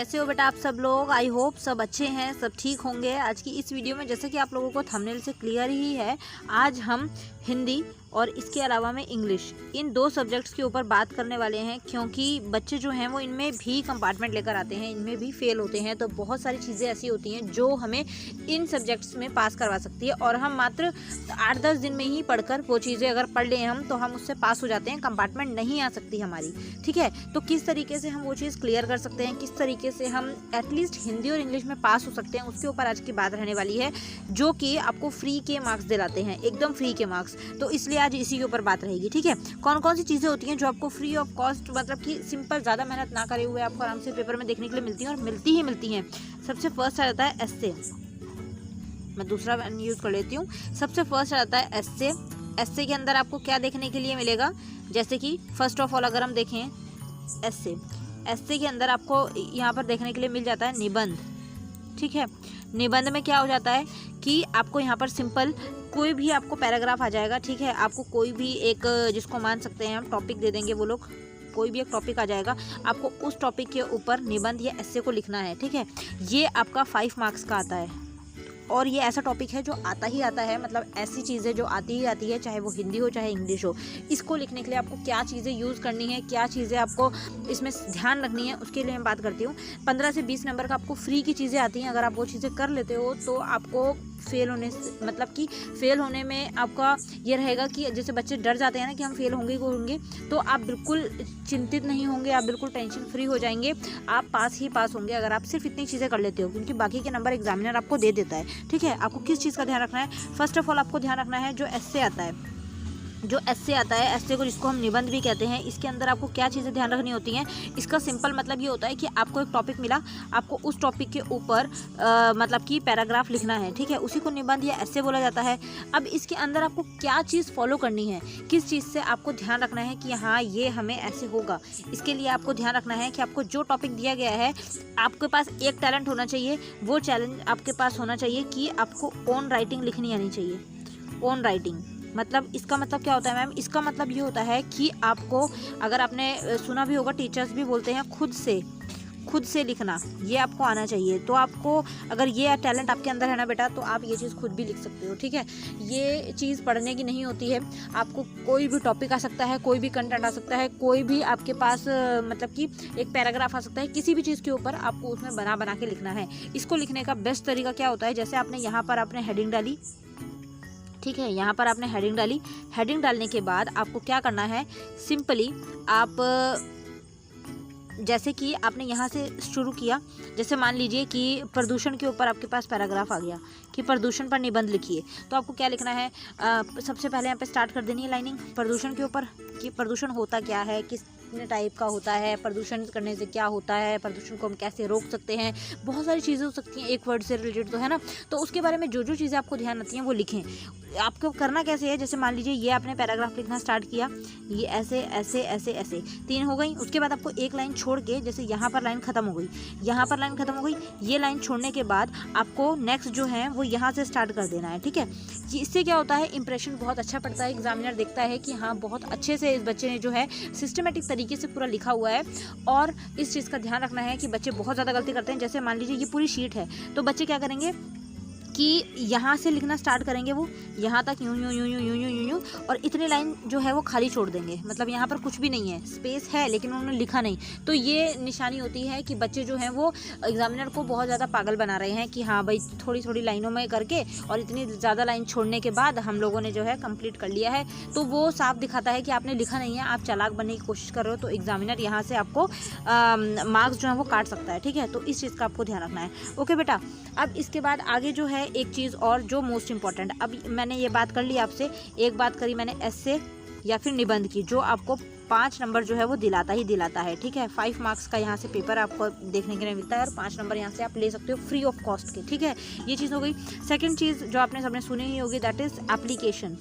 कैसे हो बेटा आप सब लोग। आई होप सब अच्छे हैं, सब ठीक होंगे। आज की इस वीडियो में जैसे कि आप लोगों को थंबनेल से क्लियर ही है, आज हम हिंदी और इसके अलावा में इंग्लिश, इन दो सब्जेक्ट्स के ऊपर बात करने वाले हैं, क्योंकि बच्चे जो हैं वो इनमें भी कंपार्टमेंट लेकर आते हैं, इनमें भी फेल होते हैं। तो बहुत सारी चीज़ें ऐसी होती हैं जो हमें इन सब्जेक्ट्स में पास करवा सकती है, और हम मात्र 8-10 दिन में ही पढ़कर वो चीज़ें अगर पढ़ लें हम, तो हम उससे पास हो जाते हैं, कंपार्टमेंट नहीं आ सकती हमारी। ठीक है, तो किस तरीके से हम वो चीज़ क्लियर कर सकते हैं, किस तरीके से हम एटलीस्ट हिंदी और इंग्लिश में पास हो सकते हैं, उसके ऊपर आज की बात रहने वाली है, जो कि आपको फ्री के मार्क्स दिलाते हैं, एकदम फ्री के मार्क्स। तो इसलिए आज इसी के ऊपर बात रहेगी। ठीक है, कौन कौन सी चीज़ें होती हैं जो आपको फ्री ऑफ कॉस्ट, मतलब कि सिंपल, ज़्यादा मेहनत ना करे हुए आपको आराम से पेपर में देखने के लिए मिलती हैं, और मिलती हैं। सबसे फर्स्ट आ जाता है एस्से। मैं दूसरा यूज़ कर लेती हूँ। सबसे फर्स्ट आ जाता है एस्से। एस्से के अंदर आपको क्या देखने के लिए मिलेगा, जैसे कि फर्स्ट ऑफ ऑल अगर हम देखें एस्से के अंदर आपको यहाँ पर देखने के लिए मिल जाता है निबंध। ठीक है, निबंध में क्या हो जाता है कि आपको यहाँ पर सिंपल कोई भी आपको पैराग्राफ आ जाएगा। ठीक है, आपको कोई भी एक, जिसको मान सकते हैं हम, टॉपिक दे देंगे वो लोग, कोई भी एक टॉपिक आ जाएगा, आपको उस टॉपिक के ऊपर निबंध या एस्से को लिखना है। ठीक है, ये आपका 5 मार्क्स का आता है, और ये ऐसा टॉपिक है जो आता ही आता है, मतलब ऐसी चीज़ें जो आती ही आती है, चाहे वो हिंदी हो चाहे इंग्लिश हो। इसको लिखने के लिए आपको क्या चीज़ें यूज़ करनी है, क्या चीज़ें आपको इसमें ध्यान रखनी है, उसके लिए मैं बात करती हूँ। 15 से 20 नंबर का आपको फ्री की चीज़ें आती हैं। अगर आप वो चीज़ें कर लेते हो तो आपको फेल होने से, मतलब कि फेल होने में आपका ये रहेगा कि जैसे बच्चे डर जाते हैं ना कि हम फेल होंगे, तो आप बिल्कुल चिंतित नहीं होंगे, आप बिल्कुल टेंशन फ्री हो जाएंगे, आप पास ही पास होंगे अगर आप सिर्फ इतनी चीज़ें कर लेते हो, क्योंकि बाकी के नंबर एग्जामिनर आपको दे देता है। ठीक है, आपको किस चीज़ का ध्यान रखना है, फर्स्ट ऑफ ऑल आपको ध्यान रखना है जो एस्से आता है, एस्से को जिसको हम निबंध भी कहते हैं, इसके अंदर आपको क्या चीज़ें ध्यान रखनी होती हैं। इसका सिंपल मतलब ये होता है कि आपको एक टॉपिक मिला, आपको उस टॉपिक के ऊपर मतलब कि पैराग्राफ लिखना है। ठीक है, उसी को निबंध या एस्से बोला जाता है। अब इसके अंदर आपको क्या चीज़ फॉलो करनी है, किस चीज़ से आपको ध्यान रखना है कि हाँ ये हमें ऐसे होगा, इसके लिए आपको ध्यान रखना है कि आपको जो टॉपिक दिया गया है, आपके पास एक टैलेंट होना चाहिए, वो चैलेंज आपके पास होना चाहिए कि आपको ओन राइटिंग लिखनी आनी चाहिए। ओन राइटिंग मतलब, इसका मतलब क्या होता है मैम, इसका मतलब ये होता है कि आपको, अगर आपने सुना भी होगा, टीचर्स भी बोलते हैं खुद से लिखना, ये आपको आना चाहिए। तो आपको अगर ये टैलेंट आपके अंदर है ना बेटा, तो आप ये चीज़ खुद भी लिख सकते हो। ठीक है, ये चीज़ पढ़ने की नहीं होती है, आपको कोई भी टॉपिक आ सकता है, कोई भी कंटेंट आ सकता है, कोई भी आपके पास मतलब कि एक पैराग्राफ आ सकता है, किसी भी चीज़ के ऊपर आपको उसमें बना के लिखना है। इसको लिखने का बेस्ट तरीका क्या होता है, जैसे आपने यहाँ पर आपने हेडिंग डाली। ठीक है, यहाँ पर आपने हेडिंग डाली, हेडिंग डालने के बाद आपको क्या करना है, सिंपली आप, जैसे कि आपने यहाँ से शुरू किया, जैसे मान लीजिए कि प्रदूषण के ऊपर आपके पास पैराग्राफ आ गया कि प्रदूषण पर निबंध लिखिए, तो आपको क्या लिखना है, सबसे पहले यहाँ पे स्टार्ट कर देनी है लाइनिंग प्रदूषण के ऊपर, कि प्रदूषण होता क्या है, कितने टाइप का होता है, प्रदूषण करने से क्या होता है, प्रदूषण को हम कैसे रोक सकते हैं, बहुत सारी चीज़ें हो सकती हैं एक वर्ड से रिलेटेड, तो है ना। तो उसके बारे में जो चीज़ें आपको ध्यान आती हैं वो लिखें। आपको करना कैसे है, जैसे मान लीजिए ये आपने पैराग्राफ लिखना स्टार्ट किया, ये ऐसे ऐसे ऐसे ऐसे 3 हो गई, उसके बाद आपको एक लाइन छोड़ के, जैसे यहाँ पर लाइन खत्म हो गई, यहाँ पर लाइन खत्म हो गई, ये लाइन छोड़ने के बाद आपको नेक्स्ट जो है वो यहाँ से स्टार्ट कर देना है। ठीक है, इससे क्या होता है, इंप्रेशन बहुत अच्छा पड़ता है, एग्जामिनर देखता है कि हाँ बहुत अच्छे से इस बच्चे ने जो है सिस्टमेटिक तरीके से पूरा लिखा हुआ है। और इस चीज़ का ध्यान रखना है कि बच्चे बहुत ज़्यादा गलती करते हैं। जैसे मान लीजिए ये पूरी शीट है, तो बच्चे क्या करेंगे कि यहाँ से लिखना स्टार्ट करेंगे, वो यहाँ तक यूं यूं यूं यूं यूं यूं यूं यूं, और इतनी लाइन जो है वो खाली छोड़ देंगे, मतलब यहाँ पर कुछ भी नहीं है, स्पेस है लेकिन उन्होंने लिखा नहीं। तो ये निशानी होती है कि बच्चे जो हैं वो एग्जामिनर को बहुत ज़्यादा पागल बना रहे हैं कि हाँ भाई थोड़ी थोड़ी लाइनों में करके और इतनी ज़्यादा लाइन छोड़ने के बाद हम लोगों ने जो है कंप्लीट कर लिया है। तो वो साफ दिखाता है कि आपने लिखा नहीं है, आप चालाक बनने की कोशिश कर रहे हो, तो एग्जामिनर यहाँ से आपको मार्क्स जो है वो काट सकता है। ठीक है, तो इस चीज़ का आपको ध्यान रखना है। ओके बेटा, अब इसके बाद आगे जो है एक चीज़ और जो मोस्ट इंपॉर्टेंट, अब मैंने ये बात कर ली आपसे, एक बात करी मैंने एस्से या फिर निबंध की, जो आपको 5 नंबर जो है वो दिलाता ही दिलाता है। ठीक है, 5 मार्क्स का यहाँ से पेपर आपको देखने के लिए मिलता है, और 5 नंबर यहाँ से आप ले सकते हो फ्री ऑफ कॉस्ट के। ठीक है, ये चीज़ हो गई। सेकेंड चीज़ जो आपने सबने सुनी ही होगी, दैट इज़ एप्लीकेशन।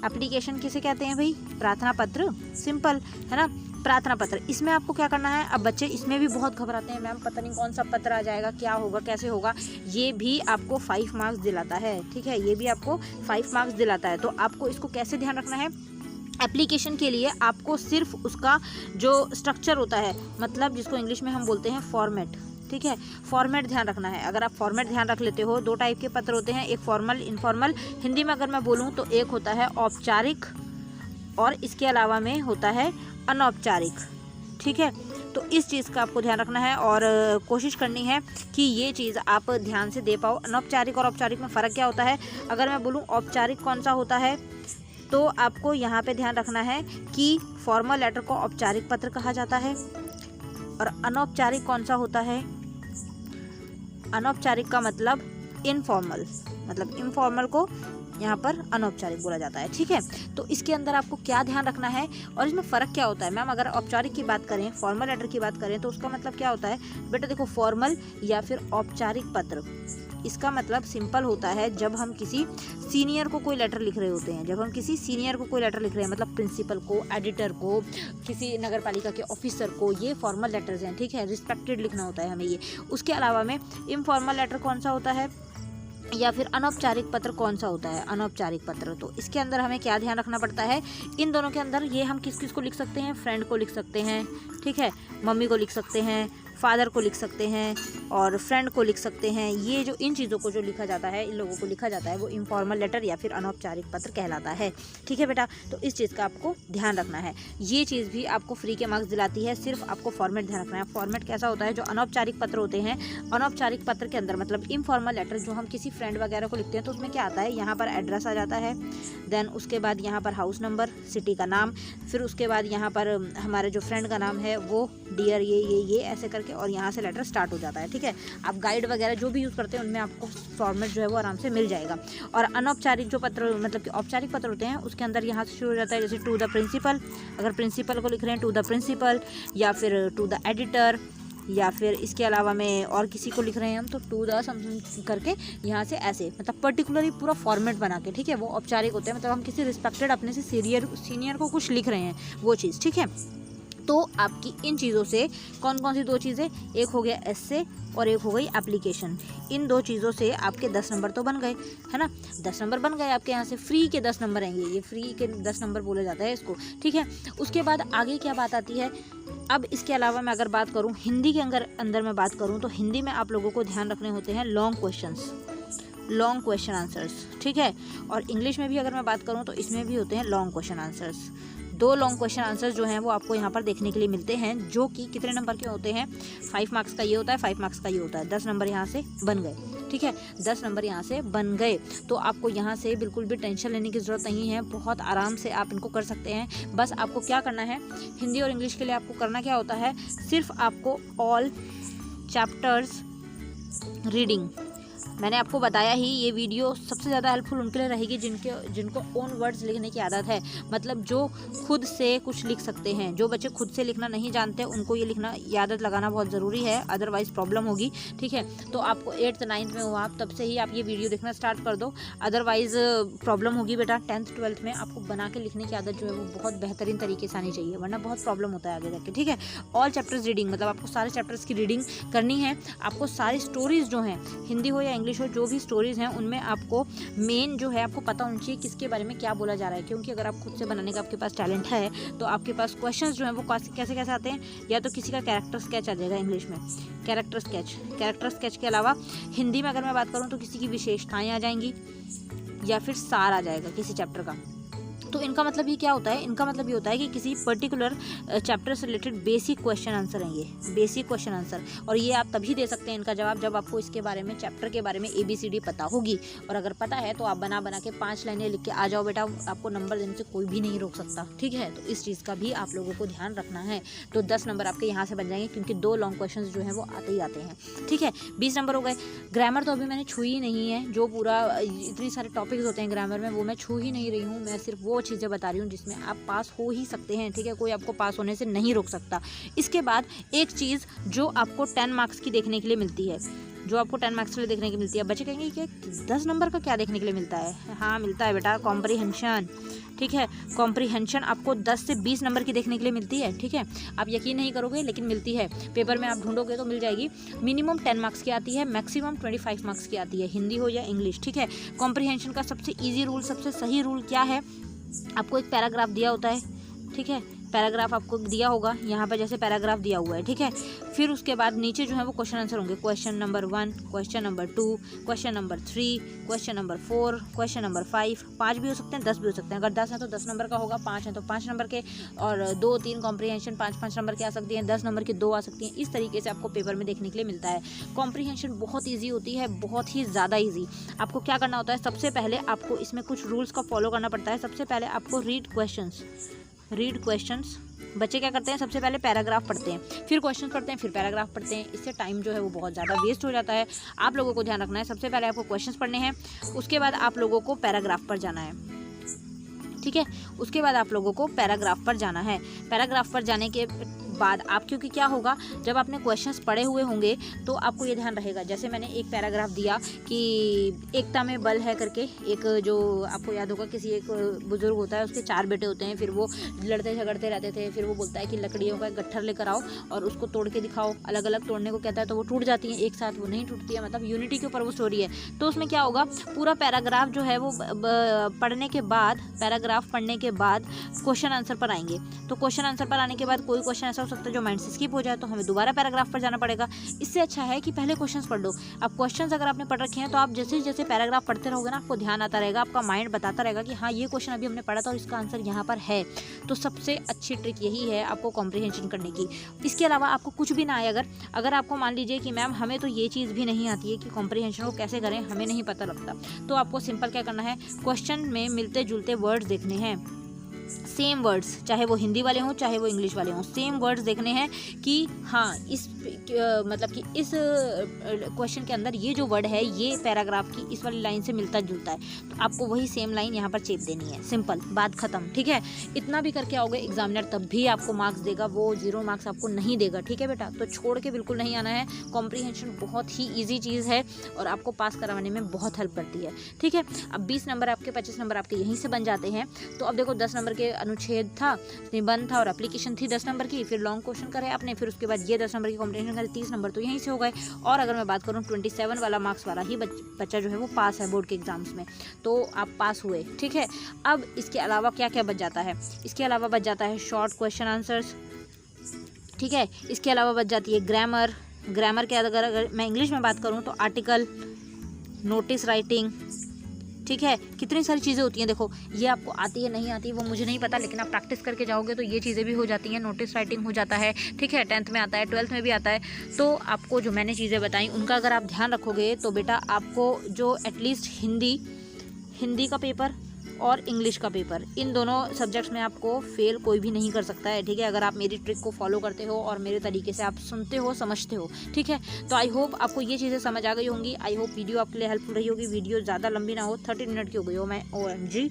एप्लीकेशन किसे कहते हैं भाई, प्रार्थना पत्र, सिंपल है ना, प्रार्थना पत्र। इसमें आपको क्या करना है, अब बच्चे इसमें भी बहुत घबराते हैं, मैम पता नहीं कौन सा पत्र आ जाएगा, क्या होगा, कैसे होगा। ये भी आपको 5 मार्क्स दिलाता है। ठीक है, ये भी आपको 5 मार्क्स दिलाता है। तो आपको इसको कैसे ध्यान रखना है, एप्लीकेशन के लिए आपको सिर्फ उसका जो स्ट्रक्चर होता है, मतलब जिसको इंग्लिश में हम बोलते हैं फॉर्मेट, ठीक है। फॉर्मेट ध्यान रखना है। अगर आप फॉर्मेट ध्यान रख लेते हो, 2 टाइप के पत्र होते हैं, एक फॉर्मल, इनफॉर्मल। हिंदी में अगर मैं बोलूँ तो एक होता है औपचारिक और इसके अलावा में होता है अनौपचारिक, ठीक है। तो इस चीज़ का आपको ध्यान रखना है और कोशिश करनी है कि ये चीज़ आप ध्यान से दे पाओ। अनौपचारिक और औपचारिक में फ़र्क क्या होता है? अगर मैं बोलूँ औपचारिक कौन सा होता है, तो आपको यहाँ पे ध्यान रखना है कि फॉर्मल लेटर को औपचारिक पत्र कहा जाता है। और अनौपचारिक कौन सा होता है? अनौपचारिक का मतलब इनफॉर्मल, मतलब इनफॉर्मल को यहाँ पर अनौपचारिक बोला जाता है, ठीक है। तो इसके अंदर आपको क्या ध्यान रखना है और इसमें फ़र्क क्या होता है? मैम अगर औपचारिक की बात करें, फॉर्मल लेटर की बात करें, तो उसका मतलब क्या होता है? बेटा देखो, फॉर्मल या फिर औपचारिक पत्र, इसका मतलब सिंपल होता है जब हम किसी सीनियर को कोई लेटर लिख रहे होते हैं, जब हम किसी सीनियर को कोई लेटर लिख रहे हैं, मतलब प्रिंसिपल को, एडिटर को, किसी नगर पालिका के ऑफिसर को, ये फॉर्मल लेटर्स हैं, ठीक है। रिस्पेक्टेड लिखना होता है हमें ये। उसके अलावा में इनफॉर्मल लेटर कौन सा होता है या फिर अनौपचारिक पत्र कौन सा होता है? अनौपचारिक पत्र। तो इसके अंदर हमें क्या ध्यान रखना पड़ता है? इन दोनों के अंदर ये हम किस किस को लिख सकते हैं? फ्रेंड को लिख सकते हैं, ठीक है, मम्मी को लिख सकते हैं, फादर को लिख सकते हैं और फ्रेंड को लिख सकते हैं। ये जो इन चीज़ों को जो लिखा जाता है, इन लोगों को लिखा जाता है, वो इनफॉर्मल लेटर या फिर अनौपचारिक पत्र कहलाता है, ठीक है बेटा। तो इस चीज़ का आपको ध्यान रखना है। ये चीज़ भी आपको फ्री के मार्क्स दिलाती है, सिर्फ आपको फॉर्मेट ध्यान रखना है। फॉर्मेट कैसा होता है? जो अनौपचारिक पत्र होते हैं, अनौपचारिक पत्र के अंदर मतलब इनफॉर्मल लेटर जो हम किसी फ्रेंड वगैरह को लिखते हैं, तो उसमें क्या आता है? यहाँ पर एड्रेस आ जाता है, देन उसके बाद यहाँ पर हाउस नंबर, सिटी का नाम, फिर उसके बाद यहाँ पर हमारे जो फ्रेंड का नाम है वो डियर ये ऐसे करके, और यहाँ से लेटर स्टार्ट हो जाता है, ठीक है। आप गाइड वगैरह जो भी यूज़ करते हैं उनमें आपको फॉर्मेट जो है वो आराम से मिल जाएगा। और अनौपचारिक जो पत्र मतलब कि औपचारिक पत्र होते हैं, उसके अंदर यहाँ से शुरू हो जाता है, जैसे टू द प्रिंसिपल, अगर प्रिंसिपल को लिख रहे हैं टू द प्रिंसिपल, या फिर टू द एडिटर, या फिर इसके अलावा में और किसी को लिख रहे हैं हम तो टू द समथिंग करके यहाँ से ऐसे, मतलब पर्टिकुलरली पूरा फॉर्मेट बना के, ठीक है। वो औपचारिक होते हैं, मतलब हम किसी रिस्पेक्टेड अपने से सीनियर को कुछ लिख रहे हैं, वो चीज़, ठीक है। तो आपकी इन चीज़ों से कौन कौन सी 2 चीज़ें? एक हो गया एस्से और एक हो गई एप्लीकेशन। इन 2 चीज़ों से आपके 10 नंबर तो बन गए, है ना। 10 नंबर बन गए आपके। यहाँ से फ्री के 10 नंबर आएंगे, ये फ्री के 10 नंबर बोला जाता है इसको, ठीक है। उसके बाद आगे क्या बात आती है? अब इसके अलावा मैं अगर बात करूँ हिंदी के अंदर मैं बात करूँ, तो हिंदी में आप लोगों को ध्यान रखने होते हैं लॉन्ग क्वेश्चन आंसर्स, ठीक है। और इंग्लिश में भी अगर मैं बात करूँ तो इसमें भी होते हैं long question answers. 2 long question answers जो हैं वो आपको यहाँ पर देखने के लिए मिलते हैं, जो कि कितने नंबर के होते हैं? 5 मार्क्स का ये होता है, 5 मार्क्स का ये होता है। 10 नंबर यहाँ से बन गए, ठीक है। 10 नंबर यहाँ से बन गए, तो आपको यहाँ से बिल्कुल भी टेंशन लेने की ज़रूरत नहीं है। बहुत आराम से आप इनको कर सकते हैं। बस आपको क्या करना है, हिंदी और इंग्लिश के लिए आपको करना क्या होता है? सिर्फ आपको ऑल चैप्टर्स रीडिंग, मैंने आपको बताया ही, ये वीडियो सबसे ज़्यादा हेल्पफुल उनके लिए रहेगी जिनको ओन वर्ड्स लिखने की आदत है, मतलब जो खुद से कुछ लिख सकते हैं। जो बच्चे खुद से लिखना नहीं जानते उनको ये लिखना आदत लगाना बहुत ज़रूरी है, अदरवाइज़ प्रॉब्लम होगी, ठीक है। तो आपको 8th 9th में हो आप, तब से ही आप ये वीडियो देखना स्टार्ट कर दो, अदरवाइज़ प्रॉब्लम होगी बेटा। 10th 12th में आपको बना के लिखने की आदत जो है वो बहुत बेहतरीन तरीके से आनी चाहिए, वरना बहुत प्रॉब्लम होता है आगे जाके, ठीक है। ऑल चैप्टर्स रीडिंग मतलब आपको सारे चैप्टर्स की रीडिंग करनी है। आपको सारी स्टोरीज़ जो हैं, हिंदी हो या इंग्लिश हो, जो भी स्टोरीज़ हैं उनमें आपको मेन जो है आपको पता होना चाहिए किसके बारे में क्या बोला जा रहा है, क्योंकि अगर आप खुद से बनाने का आपके पास टैलेंट है तो आपके पास क्वेश्चंस जो हैं वो कैसे कैसे आते हैं? या तो किसी का कैरेक्टर स्केच आ जाएगा इंग्लिश में, कैरेक्टर स्केच के अलावा हिंदी में अगर मैं बात करूँ तो किसी की विशेषताएँ आ जाएंगी, या फिर सार आ जाएगा किसी चैप्टर का। तो इनका मतलब ये क्या होता है? इनका मतलब ये होता है कि किसी पर्टिकुलर चैप्टर से रिलेटेड बेसिक क्वेश्चन आंसर हैं, ये बेसिक क्वेश्चन आंसर। और ये आप तभी दे सकते हैं इनका जवाब जब आपको इसके बारे में, चैप्टर के बारे में ABCD पता होगी। और अगर पता है तो आप बना के 5 लाइनें लिख के आ जाओ बेटा, आपको नंबर देने से कोई भी नहीं रोक सकता, ठीक है। तो इस चीज़ का भी आप लोगों को ध्यान रखना है। तो 10 नंबर आपके यहाँ से बन जाएंगे, क्योंकि 2 लॉन्ग क्वेश्चन जो हैं वो आते ही आते हैं, ठीक है। 20 नंबर हो गए। ग्रामर तो अभी मैंने छू ही नहीं है, जो पूरा इतनी सारे टॉपिक्स होते हैं ग्रामर में वो मैं छू ही नहीं रही हूँ। मैं सिर्फ वो चीज़ें बता रही हूँ जिसमें आप पास हो ही सकते हैं, ठीक है। कोई आपको पास होने से नहीं रोक सकता। इसके बाद एक चीज़ जो आपको 10 मार्क्स की देखने के लिए मिलती है, जो आपको 10 मार्क्स के लिए देखने की मिलती है। बच्चे कहेंगे कि 10 नंबर का क्या देखने के लिए मिलता है? हाँ मिलता है बेटा, कॉम्प्रीहेंशन, ठीक है। कॉम्प्रीहेंशन आपको 10 से 20 नंबर की देखने के लिए मिलती है, ठीक है। आप यकीन नहीं करोगे लेकिन मिलती है। पेपर में आप ढूंढोगे तो मिल जाएगी। मिनिमम 10 मार्क्स की आती है, मैक्सिमम 25 मार्क्स की आती है, हिंदी हो या इंग्लिश, ठीक है। कॉम्प्रीहेंशन का सबसे ईजी रूल, सबसे सही रूल क्या है? आपको एक पैराग्राफ दिया होता है, ठीक है। पैराग्राफ आपको दिया होगा, यहाँ पर जैसे पैराग्राफ दिया हुआ है, ठीक है। फिर उसके बाद नीचे जो है वो क्वेश्चन आंसर होंगे, question number 1, question number 2, question number 3, question number 4, question number 5, 5 भी हो सकते हैं, 10 भी हो सकते हैं। अगर 10 है तो 10 नंबर का होगा, 5 है तो 5 नंबर के, और 2, 3 कॉम्प्रीहेंशन 5-5 नंबर की आ सकती हैं, 10 नंबर की 2 आ सकती हैं। इस तरीके से आपको पेपर में देखने के लिए मिलता है। कॉम्प्रीहेंशन बहुत ईजी होती है, बहुत ही ज़्यादा ईजी। आपको क्या करना होता है, सबसे पहले आपको इसमें कुछ रूल्स का फॉलो करना पड़ता है। सबसे पहले आपको रीड क्वेश्चंस। बच्चे क्या करते हैं, सबसे पहले पैराग्राफ पढ़ते हैं, फिर क्वेश्चन पढ़ते हैं, फिर पैराग्राफ पढ़ते हैं। इससे टाइम जो है वो बहुत ज़्यादा वेस्ट हो जाता है। आप लोगों को ध्यान रखना है, सबसे पहले आपको क्वेश्चंस पढ़ने हैं, उसके बाद आप लोगों को पैराग्राफ पर जाना है, ठीक है। उसके बाद आप लोगों को पैराग्राफ पर जाना है। पैराग्राफ पर जाने के बाद आप, क्योंकि क्या होगा, जब आपने क्वेश्चंस पढ़े हुए होंगे तो आपको ये ध्यान रहेगा। जैसे मैंने एक पैराग्राफ दिया कि एकता में बल है करके, एक जो आपको याद होगा, किसी एक बुजुर्ग होता है, उसके 4 बेटे होते हैं, फिर वो लड़ते झगड़ते रहते थे। फिर वो बोलता है कि लकड़ियों का एक गट्ठर लेकर आओ और उसको तोड़ के दिखाओ। अलग अलग तोड़ने को कहता है तो वो टूट जाती हैं, एक साथ वो नहीं टूटती है। मतलब यूनिटी के ऊपर वो स्टोरी है। तो उसमें क्या होगा, पूरा पैराग्राफ जो है वो पढ़ने के बाद, पैराग्राफ पढ़ने के बाद क्वेश्चन आंसर पर आएंगे। तो क्वेश्चन आंसर पर आने के बाद कोई क्वेश्चन ऐसा हो सकता है जो माइंड से स्किप हो जाए, तो हमें दोबारा पैराग्राफ पर जाना पड़ेगा। इससे अच्छा है कि पहले क्वेश्चंस पढ़ लो। अब क्वेश्चंस अगर आपने पढ़ रखे हैं तो आप जैसे जैसे पैराग्राफ पढ़ते रहोगे ना, आपको ध्यान आता रहेगा, आपका माइंड बताता रहेगा कि हाँ, ये क्वेश्चन अभी हमने पढ़ा था और इसका आंसर यहाँ पर है। तो सबसे अच्छी ट्रिक यही है आपको कॉम्प्रीहेंशन करने की। इसके अलावा आपको कुछ भी ना आए, अगर आपको मान लीजिए कि मैम हमें तो ये चीज़ भी नहीं आती है कि कॉम्प्रीहेंशन को कैसे करें, हमें नहीं पता लगता, तो आपको सिंपल क्या करना है, क्वेश्चन में मिलते जुलते वर्ड्स देखने हैं, सेम वर्ड्स, चाहे वो हिंदी वाले हों चाहे वो इंग्लिश वाले हों, सेम वर्ड्स देखने हैं कि हाँ, मतलब कि इस क्वेश्चन के अंदर ये जो वर्ड है ये पैराग्राफ की इस वाली लाइन से मिलता जुलता है, तो आपको वही सेम लाइन यहाँ पर चेप देनी है। सिंपल, बात खत्म, ठीक है। इतना भी करके आओगे एग्जामिनर तब भी आपको मार्क्स देगा, वो 0 मार्क्स आपको नहीं देगा, ठीक है बेटा। तो छोड़ के बिल्कुल नहीं आना है। कॉम्प्रीहेंशन बहुत ही ईजी चीज़ है और आपको पास करवाने में बहुत हेल्प करती है, ठीक है। अब 20 नंबर आपके, 25 नंबर आपके यहीं से बन जाते हैं। तो अब देखो 10 नंबर के अनुच्छेद था, निबंध था और एप्लीकेशन थी 10 नंबर की, फिर लॉन्ग क्वेश्चन करे आपने, फिर उसके बाद ये 10 नंबर की कॉम्प्रीहेंशन करे, 30 नंबर तो यहीं से हो गए। और अगर मैं बात करूँ 27 वाला मार्क्स वाला ही बच्चा जो है वो पास है बोर्ड के एग्जाम्स में, तो आप पास हुए, ठीक है। अब इसके अलावा क्या क्या बच जाता है, इसके अलावा बच जाता है शॉर्ट क्वेश्चन आंसर्स, ठीक है। इसके अलावा बच जाती है ग्रामर के अगर मैं इंग्लिश में बात करूँ तो आर्टिकल, नोटिस राइटिंग, ठीक है। कितनी सारी चीज़ें होती हैं। देखो ये आपको आती है नहीं आती वो मुझे नहीं पता, लेकिन आप प्रैक्टिस करके जाओगे तो ये चीज़ें भी हो जाती हैं। नोटिस राइटिंग हो जाता है, ठीक है, 10th में आता है, 12th में भी आता है। तो आपको जो मैंने चीज़ें बताई उनका अगर आप ध्यान रखोगे तो बेटा आपको जो एटलीस्ट हिंदी का पेपर और इंग्लिश का पेपर, इन दोनों सब्जेक्ट्स में आपको फेल कोई भी नहीं कर सकता है, ठीक है। अगर आप मेरी ट्रिक को फॉलो करते हो और मेरे तरीके से आप सुनते हो, समझते हो, ठीक है। तो आई होप आपको ये चीज़ें समझ आ गई होंगी। आई होप वीडियो आपके लिए हेल्पफुल रही होगी। वीडियो ज़्यादा लंबी ना हो, 30 मिनट की हो गई हो, मैं OMG।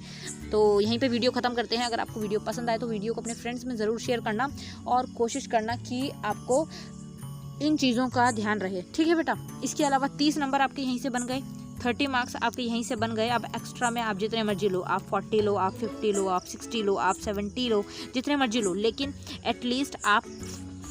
तो यहीं पर वीडियो ख़त्म करते हैं। अगर आपको वीडियो पसंद आए तो वीडियो को अपने फ्रेंड्स में ज़रूर शेयर करना और कोशिश करना कि आपको इन चीज़ों का ध्यान रहे, ठीक है बेटा। इसके अलावा 30 नंबर आपके यहीं से बन गए, 30 मार्क्स आपके यहीं से बन गए। अब एक्स्ट्रा में आप जितने मर्जी लो, आप 40 लो, आप 50 लो, आप 60 लो, आप 70 लो, जितने मर्जी लो, लेकिन एटलीस्ट आप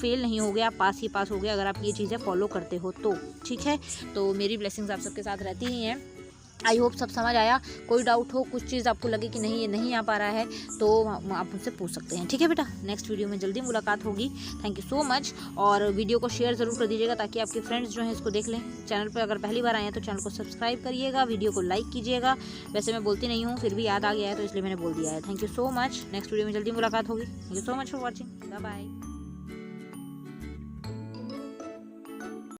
फेल नहीं हो गए, आप पास ही पास हो गए अगर आप ये चीज़ें फॉलो करते हो तो, ठीक है। तो मेरी ब्लेसिंग्स आप सबके साथ रहती ही हैं। आई होप सब समझ आया। कोई डाउट हो, कुछ चीज़ आपको लगे कि नहीं ये नहीं आ पा रहा है, तो आप मुझसे पूछ सकते हैं, ठीक है बेटा। नेक्स्ट वीडियो में जल्दी मुलाकात होगी। Thank you so much. और वीडियो को शेयर ज़रूर कर दीजिएगा ताकि आपके फ्रेंड्स जो हैं इसको देख लें। चैनल पर अगर पहली बार आए हैं तो चैनल को सब्सक्राइब करिएगा, वीडियो को लाइक कीजिएगा। वैसे मैं बोलती नहीं हूँ, फिर भी याद आ गया है तो इसलिए मैंने बोल दिया है। Thank you so much. Next video में जल्दी मुलाकात होगी। Thank you so much for watching. Bye bye.